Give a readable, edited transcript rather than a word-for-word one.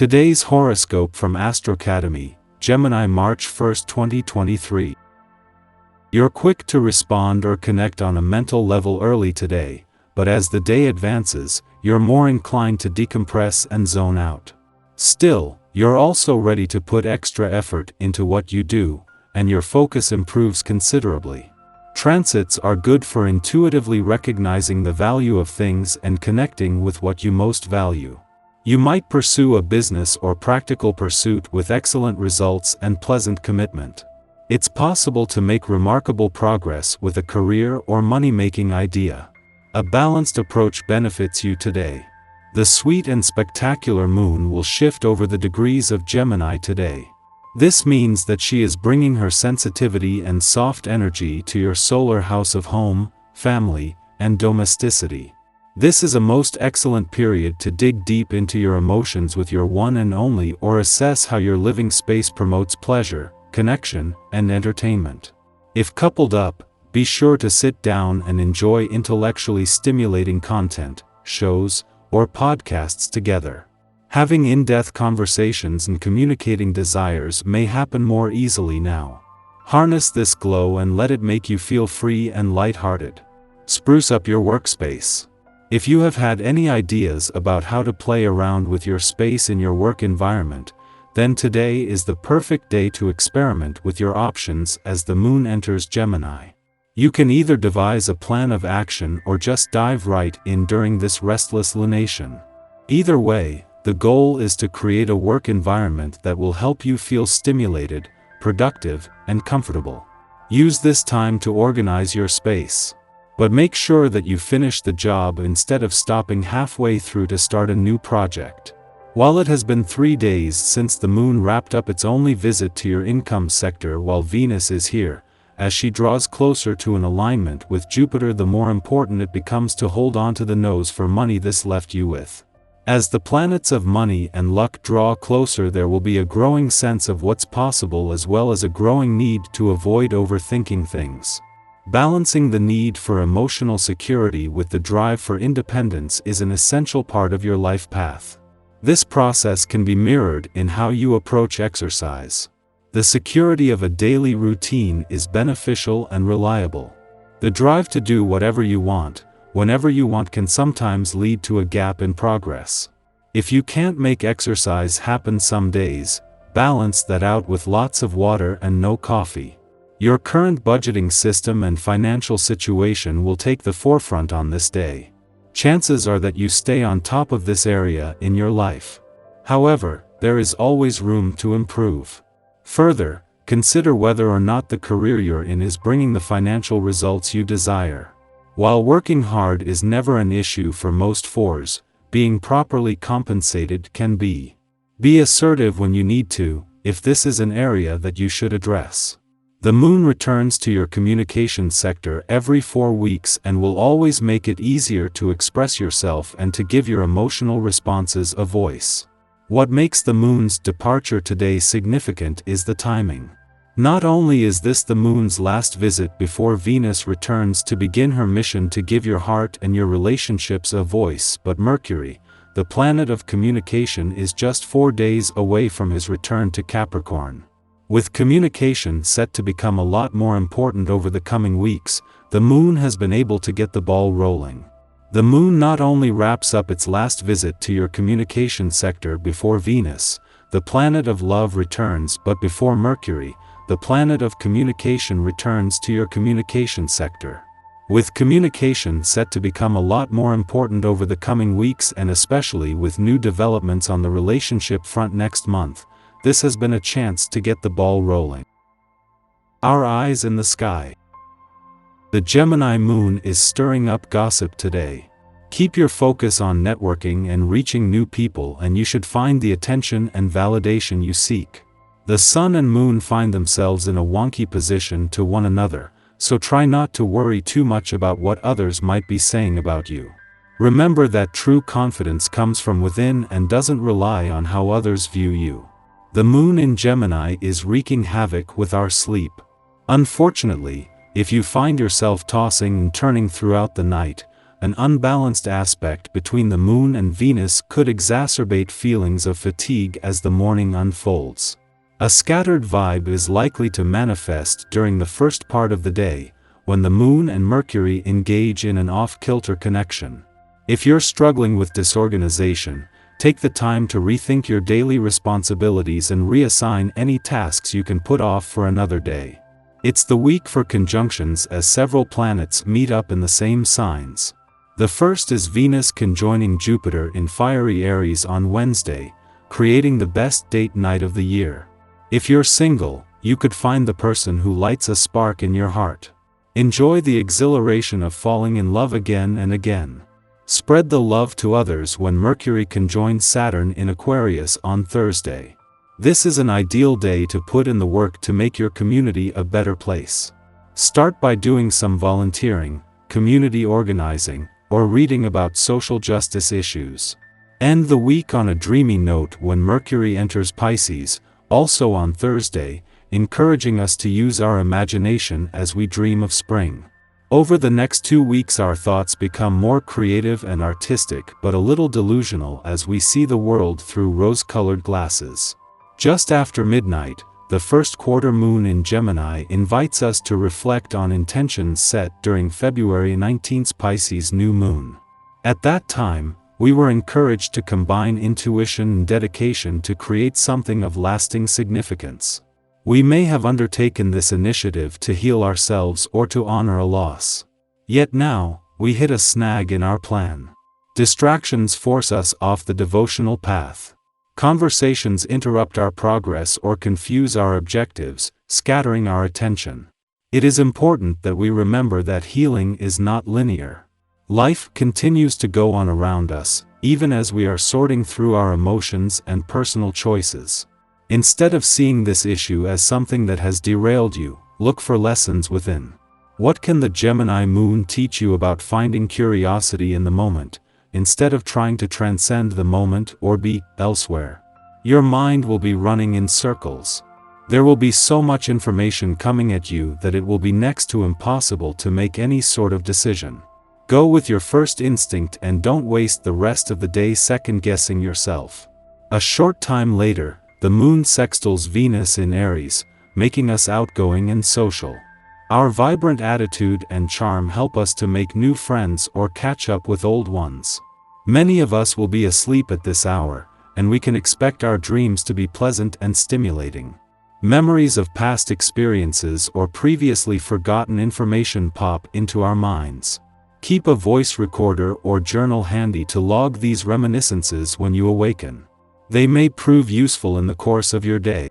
Today's horoscope from Astrocademy, Gemini, March 1, 2023. You're quick to respond or connect on a mental level early today, but as the day advances, you're more inclined to decompress and zone out. Still, you're also ready to put extra effort into what you do, and your focus improves considerably. Transits are good for intuitively recognizing the value of things and connecting with what you most value. You might pursue a business or practical pursuit with excellent results and pleasant commitment. It's possible to make remarkable progress with a career or money-making idea. A balanced approach benefits you today. The sweet and spectacular moon will shift over the degrees of Gemini today. This means that she is bringing her sensitivity and soft energy to your solar house of home, family, and domesticity. This is a most excellent period to dig deep into your emotions with your one and only, or assess how your living space promotes pleasure, connection, and entertainment. If coupled up, be sure to sit down and enjoy intellectually stimulating content, shows, or podcasts together. Having in-depth conversations and communicating desires may happen more easily now. Harness this glow and let it make you feel free and lighthearted. Spruce up your workspace. If you have had any ideas about how to play around with your space in your work environment, then today is the perfect day to experiment with your options as the moon enters Gemini. You can either devise a plan of action or just dive right in during this restless lunation. Either way, the goal is to create a work environment that will help you feel stimulated, productive, and comfortable. Use this time to organize your space. But make sure that you finish the job instead of stopping halfway through to start a new project. While it has been 3 days since the moon wrapped up its only visit to your income sector while Venus is here, as she draws closer to an alignment with Jupiter, the more important it becomes to hold on to the nose for money this left you with. As the planets of money and luck draw closer, there will be a growing sense of what's possible as well as a growing need to avoid overthinking things. Balancing the need for emotional security with the drive for independence is an essential part of your life path. This process can be mirrored in how you approach exercise. The security of a daily routine is beneficial and reliable. The drive to do whatever you want, whenever you want, can sometimes lead to a gap in progress. If you can't make exercise happen some days, balance that out with lots of water and no coffee. Your current budgeting system and financial situation will take the forefront on this day. Chances are that you stay on top of this area in your life. However, there is always room to improve. Further, consider whether or not the career you're in is bringing the financial results you desire. While working hard is never an issue for most fours, being properly compensated can be. Be assertive when you need to, if this is an area that you should address. The moon returns to your communication sector every 4 weeks and will always make it easier to express yourself and to give your emotional responses a voice. What makes the moon's departure today significant is the timing. Not only is this the moon's last visit before Venus returns to begin her mission to give your heart and your relationships a voice, but Mercury, the planet of communication, is just 4 days away from his return to Capricorn. With communication set to become a lot more important over the coming weeks, the moon has been able to get the ball rolling. The moon not only wraps up its last visit to your communication sector before Venus, the planet of love, returns, but before Mercury, the planet of communication, returns to your communication sector. With communication set to become a lot more important over the coming weeks, and especially with new developments on the relationship front next month, this has been a chance to get the ball rolling. Our eyes in the sky. The Gemini moon is stirring up gossip today. Keep your focus on networking and reaching new people, and you should find the attention and validation you seek. The sun and moon find themselves in a wonky position to one another, so try not to worry too much about what others might be saying about you. Remember that true confidence comes from within and doesn't rely on how others view you. The moon in Gemini is wreaking havoc with our sleep. Unfortunately, if you find yourself tossing and turning throughout the night, an unbalanced aspect between the Moon and Venus could exacerbate feelings of fatigue as the morning unfolds. A scattered vibe is likely to manifest during the first part of the day, when the Moon and Mercury engage in an off-kilter connection. If you're struggling with disorganization, take the time to rethink your daily responsibilities and reassign any tasks you can put off for another day. It's the week for conjunctions as several planets meet up in the same signs. The first is Venus conjoining Jupiter in fiery Aries on Wednesday, creating the best date night of the year. If you're single, you could find the person who lights a spark in your heart. Enjoy the exhilaration of falling in love again and again. Spread the love to others when Mercury conjoins Saturn in Aquarius on Thursday. This is an ideal day to put in the work to make your community a better place. Start by doing some volunteering, community organizing, or reading about social justice issues. End the week on a dreamy note when Mercury enters Pisces, also on Thursday, encouraging us to use our imagination as we dream of spring. Over the next 2 weeks our thoughts become more creative and artistic but a little delusional as we see the world through rose-colored glasses. Just after midnight, the first quarter moon in Gemini invites us to reflect on intentions set during February 19th's Pisces new moon. At that time, we were encouraged to combine intuition and dedication to create something of lasting significance. We may have undertaken this initiative to heal ourselves or to honor a loss. Yet now, we hit a snag in our plan. Distractions force us off the devotional path. Conversations interrupt our progress or confuse our objectives, scattering our attention. It is important that we remember that healing is not linear. Life continues to go on around us, even as we are sorting through our emotions and personal choices. Instead of seeing this issue as something that has derailed you, look for lessons within. What can the Gemini moon teach you about finding curiosity in the moment, instead of trying to transcend the moment or be elsewhere? Your mind will be running in circles. There will be so much information coming at you that it will be next to impossible to make any sort of decision. Go with your first instinct and don't waste the rest of the day second-guessing yourself. A short time later, the moon sextiles Venus in Aries, making us outgoing and social. Our vibrant attitude and charm help us to make new friends or catch up with old ones. Many of us will be asleep at this hour, and we can expect our dreams to be pleasant and stimulating. Memories of past experiences or previously forgotten information pop into our minds. Keep a voice recorder or journal handy to log these reminiscences when you awaken. They may prove useful in the course of your day.